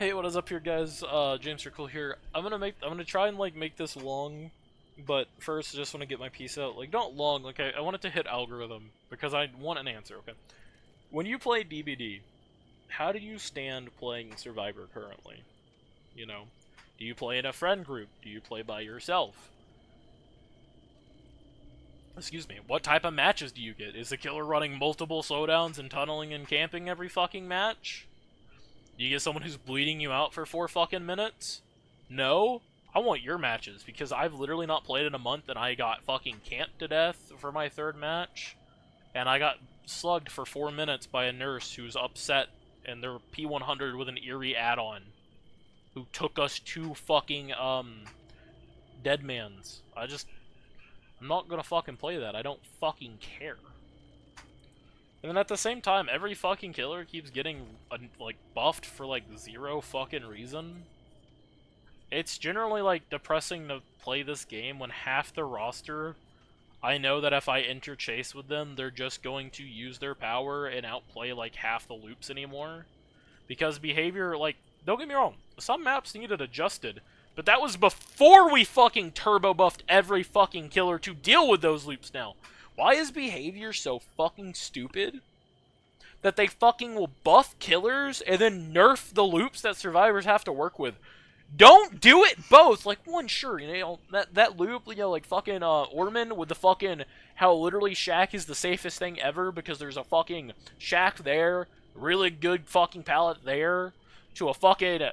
Hey, what is up here, guys? James Circle here. I'm gonna try and like make this long, but first I just want to get my piece out. Like, not long. Like, I want it to hit algorithm because I want an answer. Okay. When you play DBD, how do you stand playing Survivor currently? You know, do you play in a friend group? Do you play by yourself? Excuse me. What type of matches do you get? Is the killer running multiple slowdowns and tunneling and camping every fucking match? You get someone who's bleeding you out for 4 fucking minutes? No? I want your matches, because I've literally not played in a month and I got fucking camped to death for my 3rd match. And I got slugged for 4 minutes by a nurse who's upset and their P100 with an eerie add-on. Who took us to fucking, Deadmans. I'm not gonna fucking play that. I don't fucking care. And then at the same time, every fucking killer keeps getting, like, buffed for, like, 0 fucking reason. It's generally, like, depressing to play this game when half the roster, I know that if I enter chase with them, they're just going to use their power and outplay, like, half the loops anymore. Because behavior, like, don't get me wrong, some maps needed adjusted, but that was before we fucking turbo buffed every fucking killer to deal with those loops now. Why is behavior so fucking stupid that they fucking will buff killers and then nerf the loops that survivors have to work with? Don't do it both! Like, one, sure, you know, that loop, you know, like fucking, Orman with the fucking, how literally shack is the safest thing ever because there's a fucking shack there, really good fucking pallet there, to a fucking,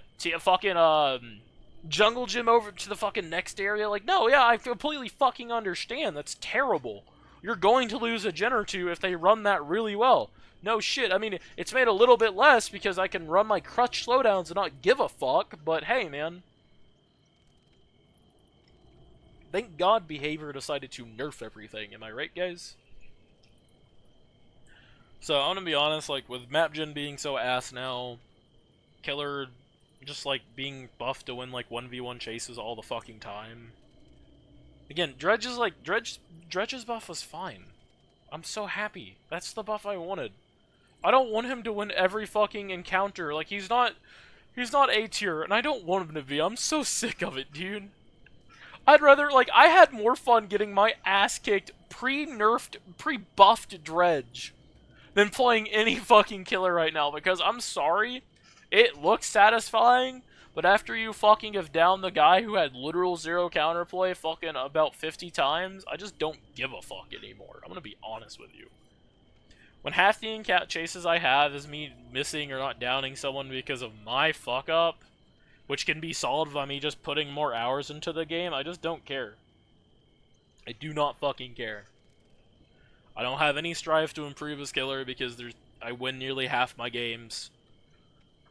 jungle gym over to the fucking next area. Like, no, yeah, I completely fucking understand. That's terrible. You're going to lose a gen or two if they run that really well. No shit. I mean, it's made a little bit less because I can run my crutch slowdowns and not give a fuck, but hey, man. Thank God behavior decided to nerf everything. Am I right, guys? So, I'm gonna be honest, like, with map gen being so ass now, killer just, like, being buffed to win, like, 1v1 chases all the fucking time. Again, Dredge's buff was fine. I'm so happy. That's the buff I wanted. I don't want him to win every fucking encounter. Like, he's not A tier, and I don't want him to be. I'm so sick of it, dude. I'd rather, like, I had more fun getting my ass kicked pre-nerfed, pre-buffed Dredge than playing any fucking killer right now, because I'm sorry, it looks satisfying, but after you fucking have downed the guy who had literal 0 counterplay fucking about 50 times, I just don't give a fuck anymore. I'm gonna be honest with you. When half the encounter chases I have is me missing or not downing someone because of my fuck up, which can be solved by me just putting more hours into the game, I just don't care. I do not fucking care. I don't have any strive to improve as killer because I win nearly half my games.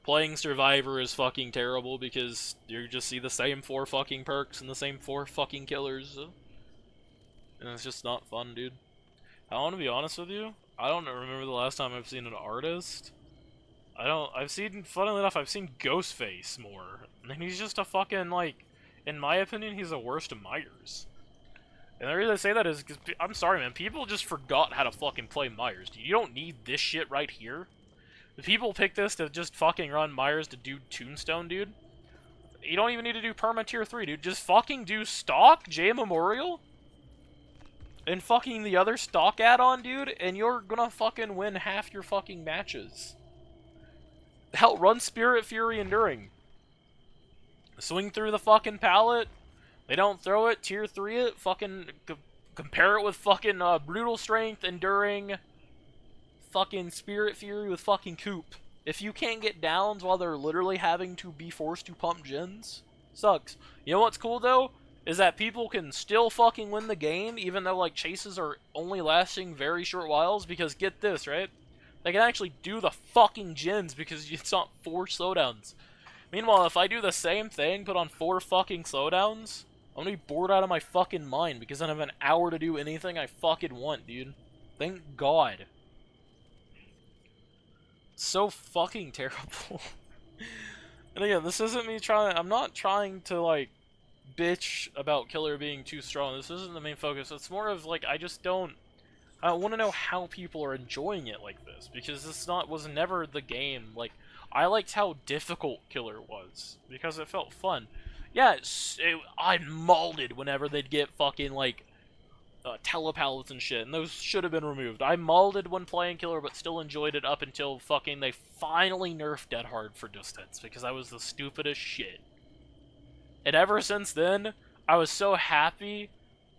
Playing Survivor is fucking terrible because you just see the same 4 fucking perks and the same 4 fucking killers. And it's just not fun, dude. I want to be honest with you, I don't remember the last time I've seen an artist. Funnily enough, I've seen Ghostface more. And he's just a fucking, like, in my opinion, he's a worst Myers. And the reason I say that is because, I'm sorry, man, people just forgot how to fucking play Myers. Dude, you don't need this shit right here. The people pick this to just fucking run Myers to do Tombstone, dude. You don't even need to do Perma Tier 3, dude. Just fucking do Stock, J Memorial, and fucking the other Stock add-on, dude, and you're gonna fucking win half your fucking matches. Hell, run Spirit Fury Enduring. Swing through the fucking pallet. They don't throw it, Tier 3 it, fucking compare it with fucking Brutal Strength, Enduring, fucking Spirit Fury with fucking Coop. If you can't get downs while they're literally having to be forced to pump gens, sucks. You know what's cool though? Is that people can still fucking win the game even though, like, chases are only lasting very short whiles, because get this, right? They can actually do the fucking gens because it's not 4 slowdowns. Meanwhile, if I do the same thing, put on 4 fucking slowdowns, I'm gonna be bored out of my fucking mind because then I have an hour to do anything I fucking want, dude. Thank God. So fucking terrible. And again, this isn't me I'm not trying to, like, bitch about killer being too strong. This isn't the main focus. It's more of, like, I want to know how people are enjoying it like this, because this was never the game. Like, I liked how difficult Killer was, because it felt fun. Yeah, I mauled it whenever they'd get fucking, like, telepallets and shit, and those should have been removed. I mauled it when playing Killer, but still enjoyed it up until fucking they finally nerfed Dead Hard for distance, because I was the stupidest shit. And ever since then, I was so happy,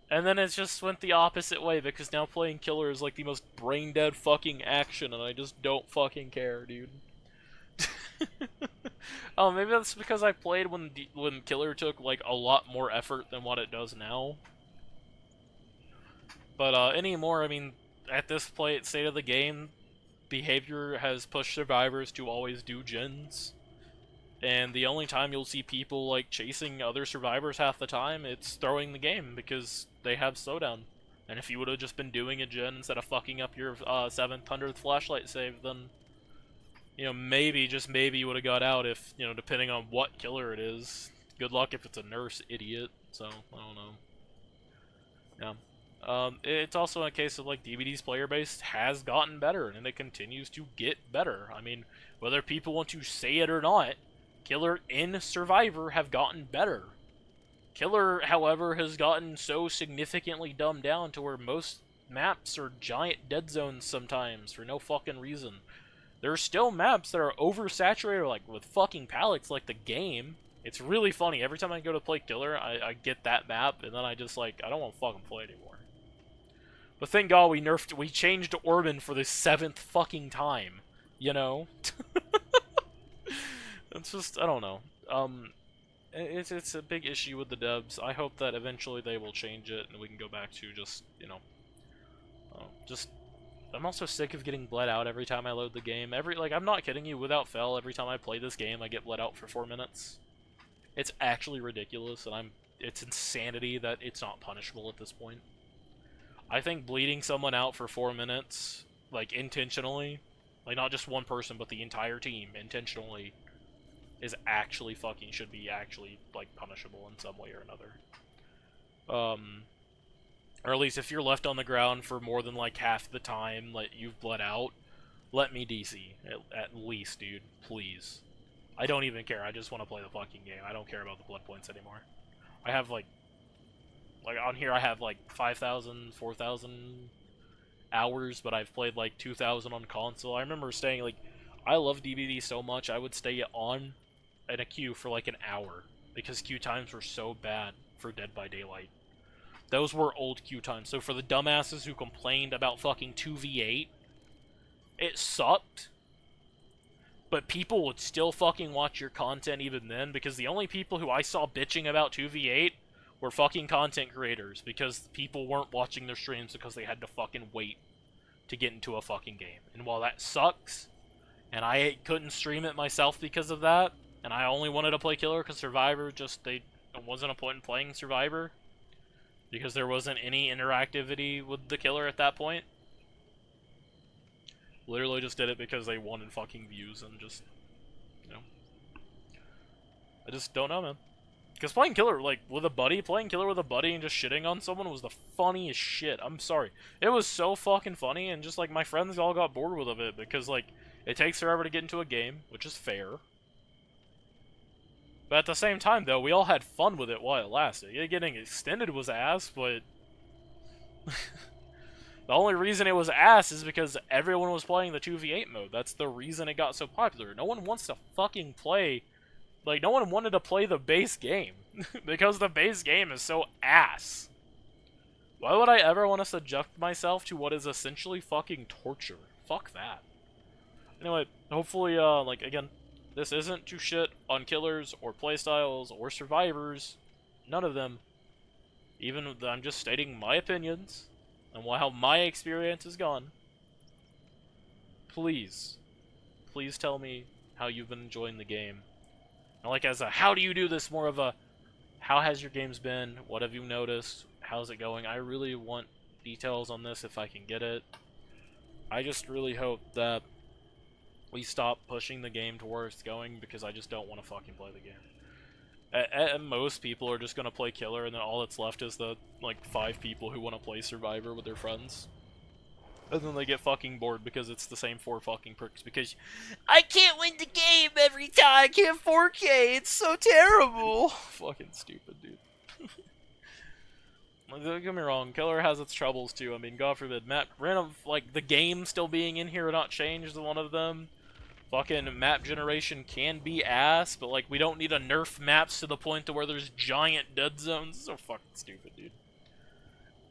and then it just went the opposite way, because now playing Killer is like the most brain-dead fucking action, and I just don't fucking care, dude. Oh, maybe that's because I played when Killer took like a lot more effort than what it does now. But anymore, I mean, at this state of the game, behavior has pushed survivors to always do gens. And the only time you'll see people like chasing other survivors half the time, it's throwing the game because they have slowdown. And if you would have just been doing a gen instead of fucking up your 700th flashlight save, then you know, maybe, just maybe, you would have got out if, you know, depending on what killer it is. Good luck if it's a nurse, idiot. So, I don't know. Yeah. It's also a case of, like, DBD's player base has gotten better, and it continues to get better. I mean, whether people want to say it or not, Killer and Survivor have gotten better. Killer, however, has gotten so significantly dumbed down to where most maps are giant dead zones sometimes for no fucking reason. There are still maps that are oversaturated, like, with fucking pallets, like the game. It's really funny. Every time I go to play Killer, I get that map, and then I just, like, I don't want to fucking play anymore. But thank God we changed Orban for the 7th fucking time. You know? It's just, I don't know. It's a big issue with the devs. I hope that eventually they will change it, and we can go back to just, you know, just... I'm also sick of getting bled out every time I load the game. I'm not kidding you, without fail, every time I play this game, I get bled out for 4 minutes. It's actually ridiculous, and it's insanity that it's not punishable at this point. I think bleeding someone out for 4 minutes, like, intentionally, like, not just one person, but the entire team, intentionally, is actually should be actually, like, punishable in some way or another. Or at least if you're left on the ground for more than, like, half the time, like, you've bled out, let me DC. At least, dude. Please. I don't even care. I just want to play the fucking game. I don't care about the blood points anymore. I have, like on here I have, like, 5,000, 4,000 hours, but I've played, like, 2,000 on console. I remember staying, like, I love DBD so much, I would stay on in a queue for, like, an hour, because queue times were so bad for Dead by Daylight. Those were old queue times. So for the dumbasses who complained about fucking 2v8, it sucked. But people would still fucking watch your content even then, because the only people who I saw bitching about 2v8 were fucking content creators, because people weren't watching their streams because they had to fucking wait to get into a fucking game. And while that sucks, and I couldn't stream it myself because of that, and I only wanted to play Killer because Survivor it wasn't a point in playing Survivor, because there wasn't any interactivity with the Killer at that point. Literally just did it because they wanted fucking views and just, you know. I just don't know, man. Because playing Killer with a buddy and just shitting on someone was the funniest shit. I'm sorry. It was so fucking funny, and just, like, my friends all got bored with it because, like, it takes forever to get into a game, which is fair. But at the same time, though, we all had fun with it while it lasted. Yeah, getting extended was ass, but... the only reason it was ass is because everyone was playing the 2v8 mode. That's the reason it got so popular. No one wants to fucking play... Like, no one wanted to play the base game. Because the base game is so ass. Why would I ever want to subject myself to what is essentially fucking torture? Fuck that. Anyway, hopefully, like, again... This isn't to shit on killers, or playstyles, or survivors. None of them. Even though I'm just stating my opinions, and how my experience has gone. Please. Please tell me how you've been enjoying the game. Not like as a, how do you do this, more of a, how has your games been? What have you noticed? How's it going? I really want details on this if I can get it. I just really hope that we stop pushing the game to where it's going, because I just don't want to fucking play the game. At most, people are just going to play Killer, and then all that's left is the, like, 5 people who want to play Survivor with their friends. And then they get fucking bored because it's the same 4 fucking perks. Because I can't win the game every time. I can't 4K. It's so terrible. Fucking stupid, dude. Don't get me wrong, Killer has its troubles too. I mean, God forbid, random like the game still being in here or not changed is one of them. Fucking map generation can be ass, but like we don't need to nerf maps to the point to where there's giant dead zones. It's so fucking stupid, dude.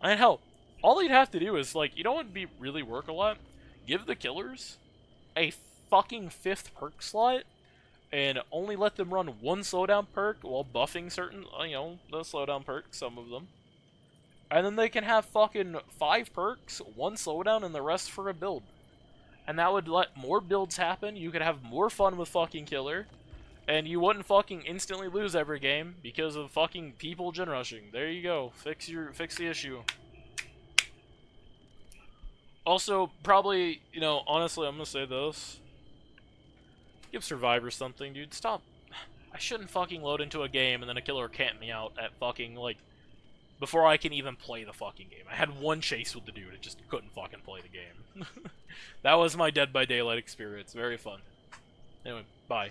And hell, all you'd have to do is like, you know what would be really work a lot? Give the killers a fucking 5th perk slot and only let them run 1 slowdown perk while buffing certain, the slowdown perks, some of them. And then they can have fucking 5 perks, 1 slowdown, and the rest for a build. And that would let more builds happen, you could have more fun with fucking Killer, and you wouldn't fucking instantly lose every game because of fucking people gen rushing. There you go. Fix the issue. Also, probably, honestly, I'm gonna say this. Give Survivor something, dude. Stop. I shouldn't fucking load into a game and then a killer camp me out at fucking, like, before I can even play the fucking game. I had 1 chase with the dude, it just couldn't fucking play the game. That was my Dead by Daylight experience. Very fun. Anyway, bye.